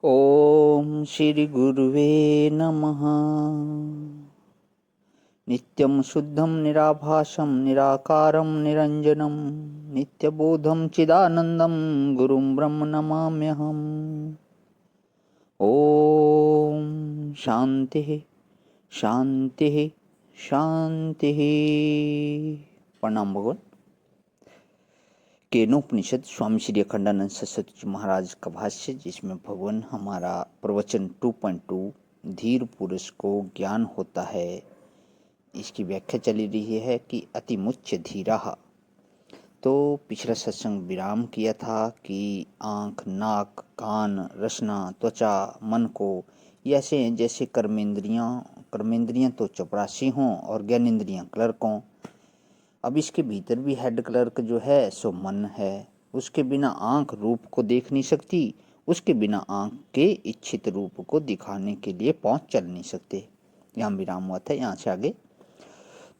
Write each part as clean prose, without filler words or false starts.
ओम श्री गुरुवे नमः। नित्यं शुद्धं निराभासं निराकारं निरञ्जनं नित्यबोधं चिदानन्दं गुरुं ब्रह्म नमाम्यहम्। ओम शांति शांति शांति। प्रणाम भगवान। केनोपनिषद स्वामी श्री अखंडानंद सरस्वती जी महाराज का भाष्य, जिसमें भगवान हमारा प्रवचन 2.2 धीर पुरुष को ज्ञान होता है, इसकी व्याख्या चली रही है कि अति मुच्य धीरा। तो पिछला सत्संग विराम किया था कि आँख, नाक, कान, रसना, त्वचा, मन को ऐसे जैसे कर्मेंद्रियां तो 84 हों और ज्ञानेंद्रियां क्लर्कों। अब इसके भीतर भी हेड क्लर्क जो है सो मन है। उसके बिना आंख रूप को देख नहीं सकती, उसके बिना आंख के इच्छित रूप को दिखाने के लिए पहुंच चल नहीं सकते। यहाँ विराम हुआ था, यहाँ से आगे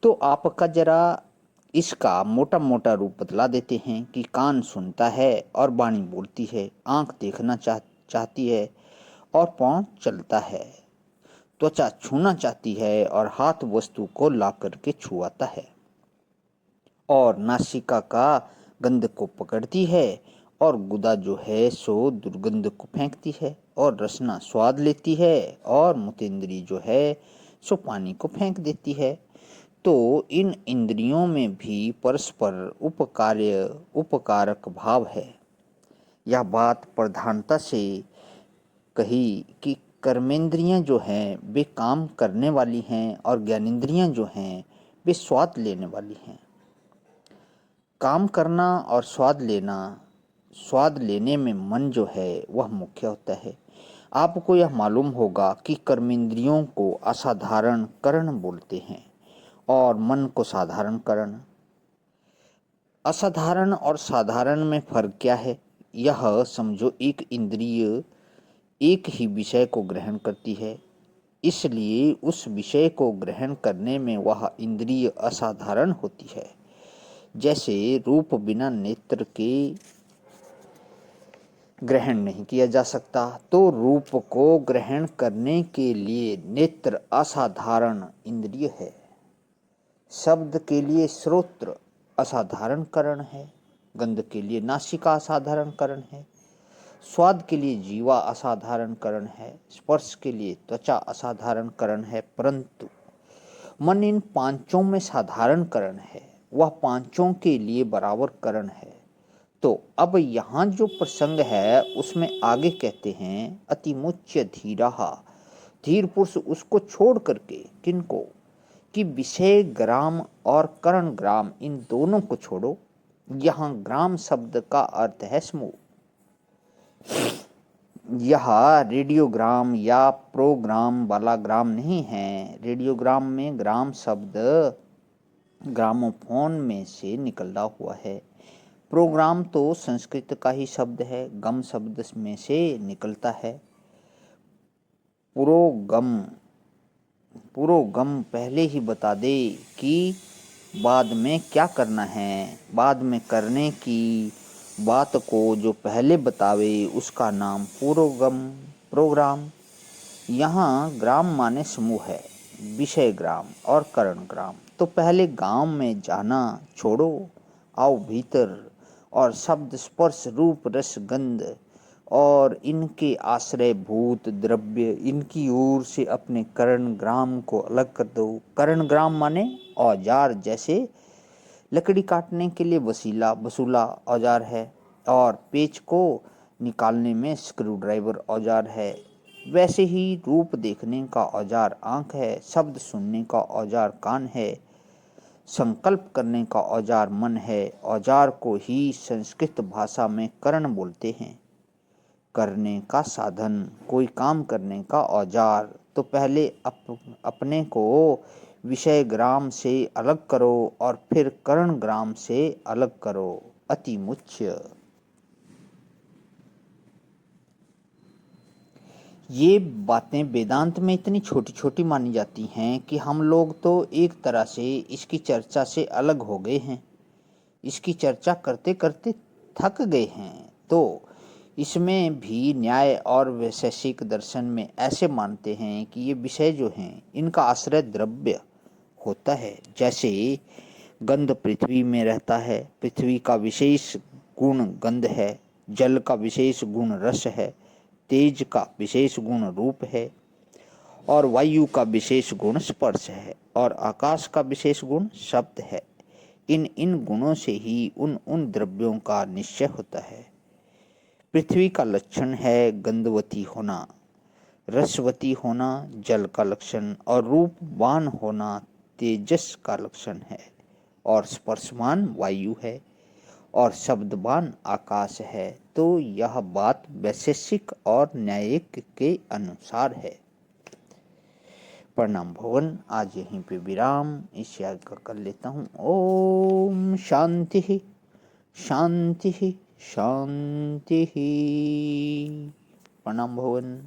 तो आपका जरा इसका मोटा मोटा रूप बतला देते हैं कि कान सुनता है और वाणी बोलती है, आंख देखना चाहती है और पांव चलता है, त्वचा छूना चाहती है और हाथ वस्तु को ला करके छुआता है, और नासिका का गंध को पकड़ती है और गुदा जो है सो दुर्गंध को फेंकती है, और रसना स्वाद लेती है और मुतेंद्री जो है सो पानी को फेंक देती है। तो इन इंद्रियों में भी परस्पर उपकारक भाव है। यह बात प्रधानता से कही कि कर्मेंद्रियां जो हैं वे काम करने वाली हैं और ज्ञानेंद्रियां जो हैं वे स्वाद लेने वाली हैं। काम करना और स्वाद लेने में मन जो है वह मुख्य होता है। आपको यह मालूम होगा कि कर्मेंद्रियों को असाधारण करण बोलते हैं और मन को साधारण करण। असाधारण और साधारण में फर्क क्या है? यह समझो, एक इंद्रिय एक ही विषय को ग्रहण करती है, इसलिए उस विषय को ग्रहण करने में वह इंद्रिय असाधारण होती है। जैसे रूप बिना नेत्र के ग्रहण नहीं किया जा सकता, तो रूप को ग्रहण करने के लिए नेत्र असाधारण इंद्रिय है। शब्द के लिए श्रोत्र असाधारण करण है, गंध के लिए नासिका असाधारण करण है, स्वाद के लिए जीवा असाधारण करण है, स्पर्श के लिए त्वचा असाधारण करण है, परंतु मन इन पांचों में साधारण करण है, वह पांचों के लिए बराबर करण है। तो अब यहाँ जो प्रसंग है उसमें आगे कहते हैं अतिमुच्य धीरा। धीर पुरुष उसको छोड़ करके, किनको? कि विषय ग्राम और करण ग्राम, इन दोनों को छोड़ो। यहाँ ग्राम शब्द का अर्थ है समूह। यह रेडियोग्राम या प्रोग्राम वाला ग्राम नहीं है। रेडियोग्राम में ग्राम शब्द ग्रामोफोन में से निकला हुआ है। प्रोग्राम तो संस्कृत का ही शब्द है, गम शब्द में से निकलता है। पुरोगम पहले ही बता दे कि बाद में क्या करना है। बाद में करने की बात को जो पहले बतावे उसका नाम प्रोग्राम। यहाँ ग्राम माने समूह है, विषय ग्राम और करण ग्राम। तो पहले गांव में जाना छोड़ो, आओ भीतर, और शब्द, स्पर्श, रूप, रस, गंध और इनके आश्रय भूत द्रव्य, इनकी ओर से अपने करण ग्राम को अलग कर दो। करण ग्राम माने औजार, जैसे लकड़ी काटने के लिए वसूला औजार है, और पेच को निकालने में स्क्रू ड्राइवर औजार है। वैसे ही रूप देखने का औजार आंख है, शब्द सुनने का औजार कान है, संकल्प करने का औजार मन है। औजार को ही संस्कृत भाषा में करण बोलते हैं। करने का साधन, कोई काम करने का औजार। तो पहले अपने को विषय ग्राम से अलग करो और फिर करण ग्राम से अलग करो। अति मुच्य। ये बातें वेदांत में इतनी छोटी छोटी मानी जाती हैं कि हम लोग तो एक तरह से इसकी चर्चा से अलग हो गए हैं। इसकी चर्चा करते करते थक गए हैं। तो इसमें भी न्याय और वैशेषिक दर्शन में ऐसे मानते हैं कि ये विषय जो हैं इनका आश्रय द्रव्य होता है। जैसे गंध पृथ्वी में रहता है, पृथ्वी का विशेष गुण गंध है, जल का विशेष गुण रस है, तेज का विशेष गुण रूप है, और वायु का विशेष गुण स्पर्श है, और आकाश का विशेष गुण शब्द है। इन इन गुणों से ही उन उन द्रव्यों का निश्चय होता है। पृथ्वी का लक्षण है गंधवती होना, रसवती होना जल का लक्षण, और रूपवान होना तेजस का लक्षण है, और स्पर्शवान वायु है, और शब्दवान आकाश है। तो यह बात वैशेषिक और न्यायिक के अनुसार है। प्रणाम भवन। आज यहीं पे विराम इस याग का कर लेता हूँ। ओम शांति शांति शांति। प्रणाम भवन।